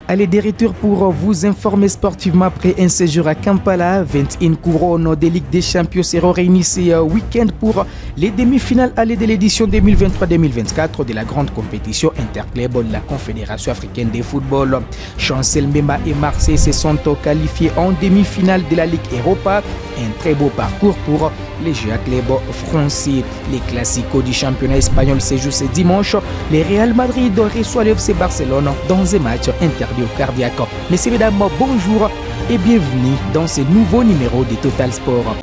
Allez, des retours pour vous informer sportivement après un séjour à Kampala. 21 couronnes de Ligue des Champions seront réunies ce week-end pour les demi-finales allées de l'édition 2023-2024 de la grande compétition interclub de la Confédération africaine de football. Chancel Mbemba et Marseille se sont qualifiés en demi-finale de la Ligue Europa. Un très beau parcours pour les jeux à club français. Les classicos du championnat espagnol se jouent ce dimanche. Le Real Madrid reçoit le FC Barcelone dans un match interdit au cardiaque. Messieurs, mesdames, bonjour et bienvenue dans ce nouveau numéro de Total Sport.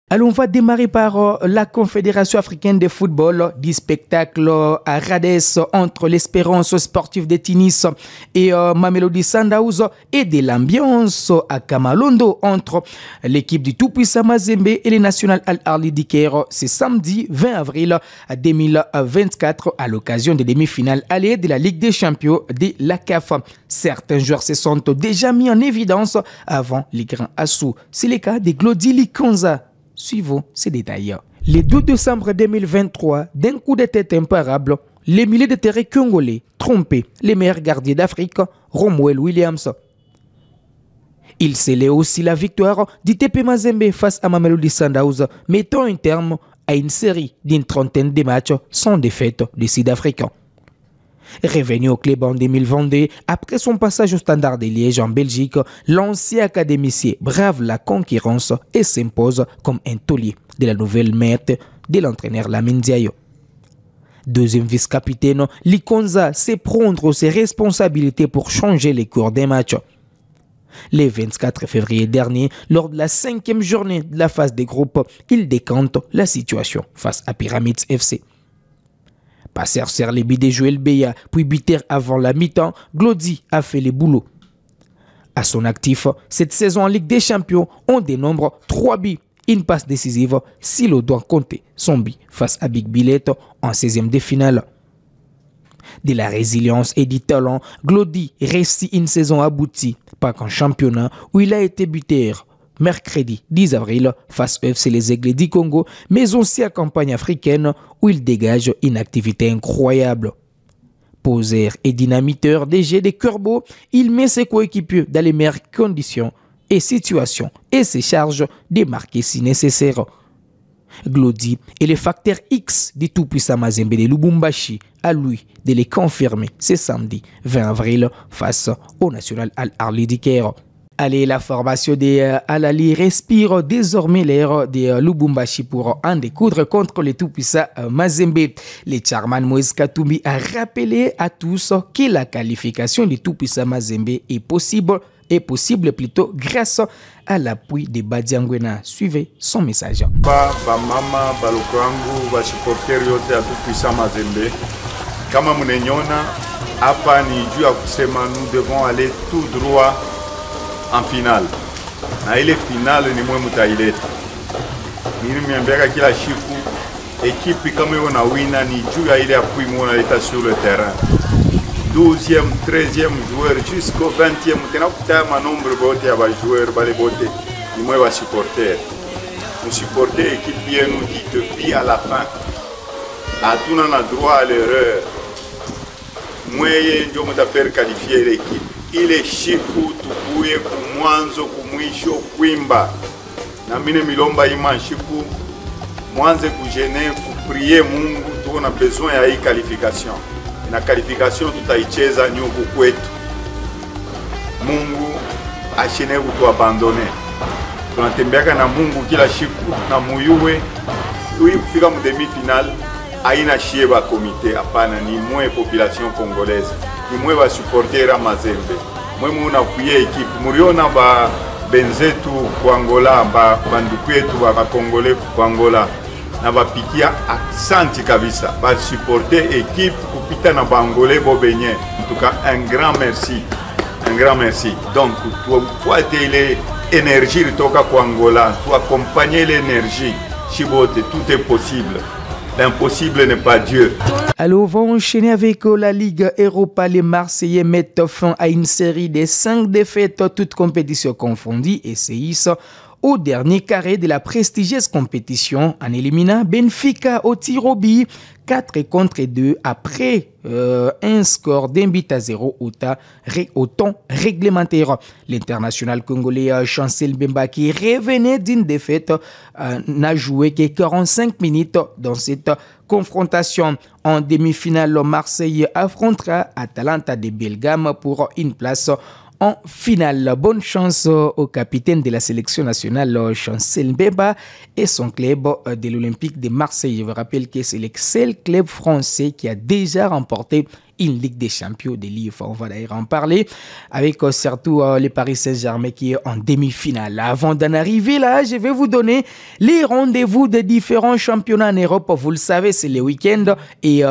Alors, on va démarrer par la Confédération africaine de football, du spectacle à Rades entre l'Espérance sportive de Tunis et Mamelodi Sundowns et de l'ambiance à Kamalondo entre l'équipe du tout-puissant Mazembe et les National Al Ahly du Caire. C'est samedi 20 avril 2024 à l'occasion des demi-finales allées de la Ligue des Champions de la CAF. Certains joueurs se sont déjà mis en évidence avant les grands assauts. C'est le cas de Glody Likonza. Suivons ces détails. Le 2 décembre 2023, d'un coup de tête imparable, les milieux de terrain congolais trompaient les meilleurs gardiens d'Afrique, Romuel Williams. Il scellait aussi la victoire du TP Mazembe face à Mamelodi Sundowns, mettant un terme à une série d'une trentaine de matchs sans défaite des Sud-Africains. Revenu au club en 2022, après son passage au Standard de Liège en Belgique, l'ancien académicien brave la concurrence et s'impose comme un taulier de la nouvelle maître de l'entraîneur Lamine Diayo. Deuxième vice-capitaine, Likonza sait prendre ses responsabilités pour changer les cours des matchs. Le 24 février dernier, lors de la 5e journée de la phase des groupes, il décante la situation face à Pyramids FC. Passeur sur les buts de Joël Beya, puis buteur avant la mi-temps, Glody a fait le boulot. À son actif, cette saison en Ligue des Champions, on dénombre 3 buts, une passe décisive si l'on doit compter son but face à Big Billet en 16e de finale. De la résilience et du talent, Glody réussit une saison aboutie, pas qu'en championnat où il a été buteur mercredi 10 avril face au FC Les Aigles du Congo, mais aussi à campagne africaine où il dégage une activité incroyable. Poseur et dynamiteur des jets des Corbeaux, il met ses coéquipiers dans les meilleures conditions et situations et se charge de marquer si nécessaire. Glody est le facteur X du tout-puissant Mazembe de Lubumbashi, à lui de les confirmer ce samedi 20 avril face au National Al Ahly du Caire. Allez, la formation de Al Ahly respire désormais l'air de Lubumbashi pour en découdre contre les tout-puissants Mazembe. Le chairman Moïse Katumbi a rappelé à tous que la qualification du tout-puissant Mazembe est possible plutôt grâce à l'appui de Badiangwena. Suivez son message. Mama balokwangu ba supporter yote ya tout-puissant Mazembe. Kama mnenyona hapa ni juu ya kusema nous devons aller tout droit en finale. Na ile finale ni mwe mutaileta. Mimi miambia kila siku ekipi kama hiyo na wina ni juu ya ile appui mwanaleta sur le terrain. 12e, 13e joueur jusqu'au 20e, tena kutama nombre bote ya ba joueur bale bote ni mwe wa supporter. Nous supporter équipe yenu dit depuis à la fin. Hatuna na droit à l'erreur. Mweye ndio mtafer qualifier l'équipe. Ile shiku tukuye kumwanzo kumwisho kwimba na mine milomba ima shiku mwanze kujene kuprier Mungu. Tuko na besoin ya hii qualification na qualification tutaicheza nyuku kwetu. Mungu ashine kutuabandone, tunatembeaka na Mungu kila shiku na muyuwe lui kufika mu demi finale aina shieba komite. Hapana, ni mwe population congolaise, ni mwe wa supporter a Mazembe, mwe muna kuye equipe. Muriona ba benzetu kwa Angola, ba banduku yetu ba Kongole kwa Angola na bapikia aksanti kabisa ba supporter equipe kupita na Bangolais bobenye. En tout cas, un grand merci, un grand merci. Donc tufuate ile énergie kutoka kwa Angola, tu accompagner l'énergie chibote, tout est possible. L'impossible n'est pas Dieu. Alors, on va enchaîner avec la Ligue Europa. Les Marseillais mettent fin à une série de 5 défaites, toutes compétitions confondues, et se hissent au dernier carré de la prestigieuse compétition en éliminant Benfica au tir au but 4-2 après un score d'un but à 0 au temps réglementaire. L'international congolais Chancel Mbemba, qui revenait d'une défaite, n'a joué que 45 minutes dans cette confrontation. En demi-finale, Marseille affrontera Atalanta de Belgium pour une place en finale. Bonne chance au capitaine de la sélection nationale, Chancel Mbemba, et son club de l'Olympique de Marseille. Je vous rappelle que c'est le seul club français qui a déjà remporté une Ligue des Champions de l'IFA. On va d'ailleurs en parler avec surtout le Paris Saint-Germain qui est en demi-finale. Avant d'en arriver là, je vais vous donner les rendez-vous des différents championnats en Europe. Vous le savez, c'est le week-end et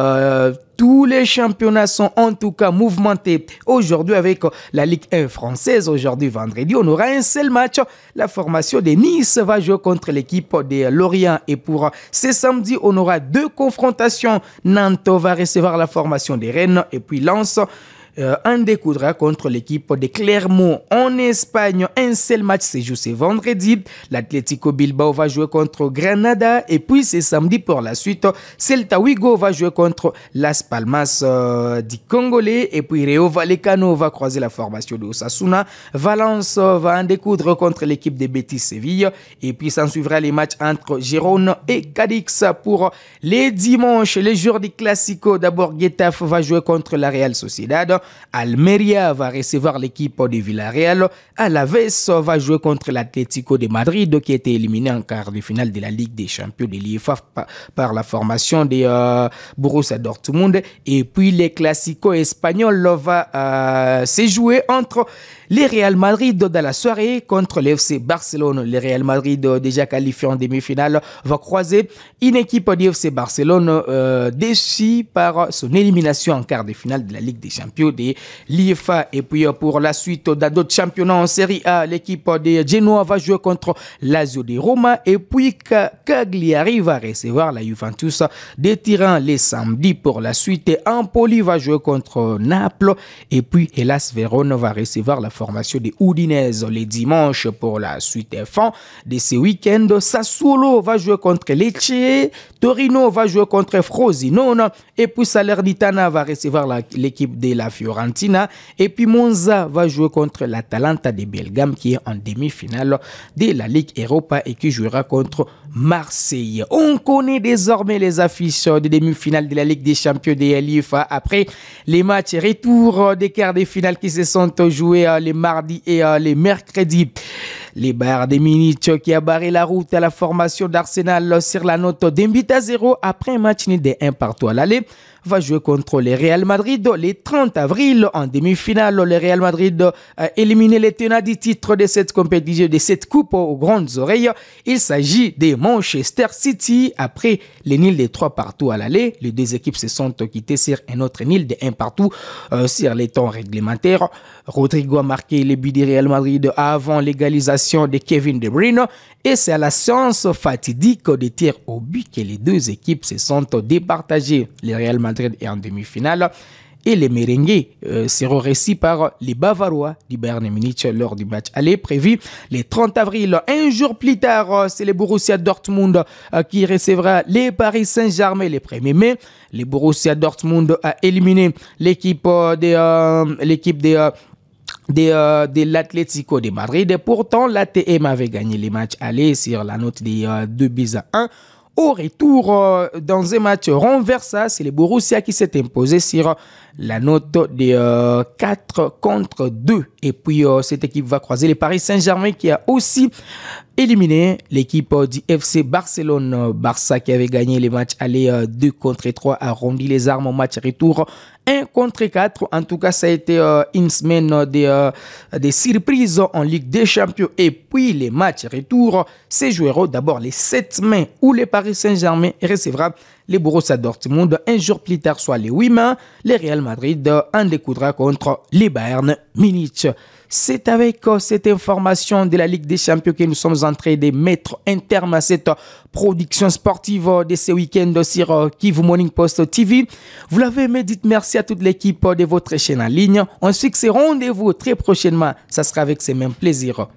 tous les championnats sont en tout cas mouvementés. Aujourd'hui avec la Ligue 1 française, aujourd'hui vendredi, on aura un seul match. La formation de Nice va jouer contre l'équipe de Lorient. Et pour ce samedi, on aura deux confrontations. Nantes va recevoir la formation de Rennes et puis Lens en découdra contre l'équipe de Clermont. En Espagne, un seul match se joue ce vendredi. L'Atlético Bilbao va jouer contre Granada et puis c'est samedi pour la suite. Celta Vigo va jouer contre Las Palmas du Congolais et puis Rayo Vallecano va croiser la formation de Osasuna. Valence va en découdre contre l'équipe de Betis Séville et puis s'en suivra les matchs entre Gérone et Cadix pour les dimanches, les jours du Classico. D'abord, Getafe va jouer contre la Real Sociedad. Almeria va recevoir l'équipe de Villarreal. Alaves va jouer contre l'Atlético de Madrid qui a été éliminé en quart de finale de la Ligue des Champions de l'IFA par la formation de Borussia Dortmund. Et puis les Clasico espagnols va se jouer entre les Real Madrid dans la soirée contre l'FC Barcelone. Le Real Madrid déjà qualifié en demi-finale va croiser une équipe du FC Barcelone déçue par son élimination en quart de finale de la Ligue des Champions de l'IFA. Et puis pour la suite dans d'autres championnats en Série A, l'équipe de Genoa va jouer contre Lazio de Roma et puis Cagliari va recevoir la Juventus de Turin les samedis. Pour la suite, Empoli va jouer contre Naples et puis Hellas Vérone va recevoir la formation de Udinese les dimanches. Pour la suite fin de ce week-end, Sassuolo va jouer contre Lecce, Torino va jouer contre Frosinone et puis Salernitana va recevoir l'équipe de la Fiorentina et puis Monza va jouer contre l'Atalanta de Belgium qui est en demi-finale de la Ligue Europa et qui jouera contre Marseille. On connaît désormais les affiches de demi-finale de la Ligue des Champions de l'IFA après les matchs retour des quarts de finale qui se sont joués les mardis et les mercredis. Les Bayern de Munich qui a barré la route à la formation d'Arsenal sur la note d'un but à 0 après un match nul de 1-1 à l'aller va jouer contre le Real Madrid le 30 avril en demi-finale. Le Real Madrid a éliminé les tenants du titre de cette compétition, de cette coupe aux grandes oreilles. Il s'agit de Manchester City. Après les nuls de 3-2 à l'aller, les deux équipes se sont quittées sur un autre nul de 1-2 sur les temps réglementaires. Rodrigo a marqué le but du Real Madrid avant l'égalisation de Kevin De Bruyne et c'est à la séance fatidique des tirs au but que les deux équipes se sont départagées. Le Real Madrid est en demi-finale et les merengues seront réussis par les Bavarois du Bayern Munich lors du match aller prévu le 30 avril. Un jour plus tard, c'est le Borussia Dortmund qui recevra les Paris Saint-Germain le 1er mai. Le Borussia Dortmund a éliminé l'équipe de l'Atlético de Madrid. Pourtant, l'ATM avait gagné les matchs aller sur la note des 2-1. Au retour, dans un match renversé, c'est le Borussia qui s'est imposé sur la note de 4-2. Et puis, cette équipe va croiser le Paris Saint-Germain qui a aussi éliminé l'équipe du FC Barcelone. Barça qui avait gagné les matchs aller 2-3 a rendu les armes au match retour 1-4. En tout cas, ça a été une semaine de surprises en Ligue des Champions. Et puis, les matchs retour se joueront d'abord les 7 mai où le Paris Saint-Germain recevra les Borussia Dortmund. Un jour plus tard, soit les 8 mai, le Real Madrid en découdra contre les Bayern Munich. C'est avec cette information de la Ligue des Champions que nous sommes en train de mettre un terme à cette production sportive de ce week-end sur Kivu Morning Post TV. Vous l'avez aimé, dites merci à toute l'équipe de votre chaîne en ligne. On se fixe rendez-vous très prochainement. Ça sera avec ce même plaisir.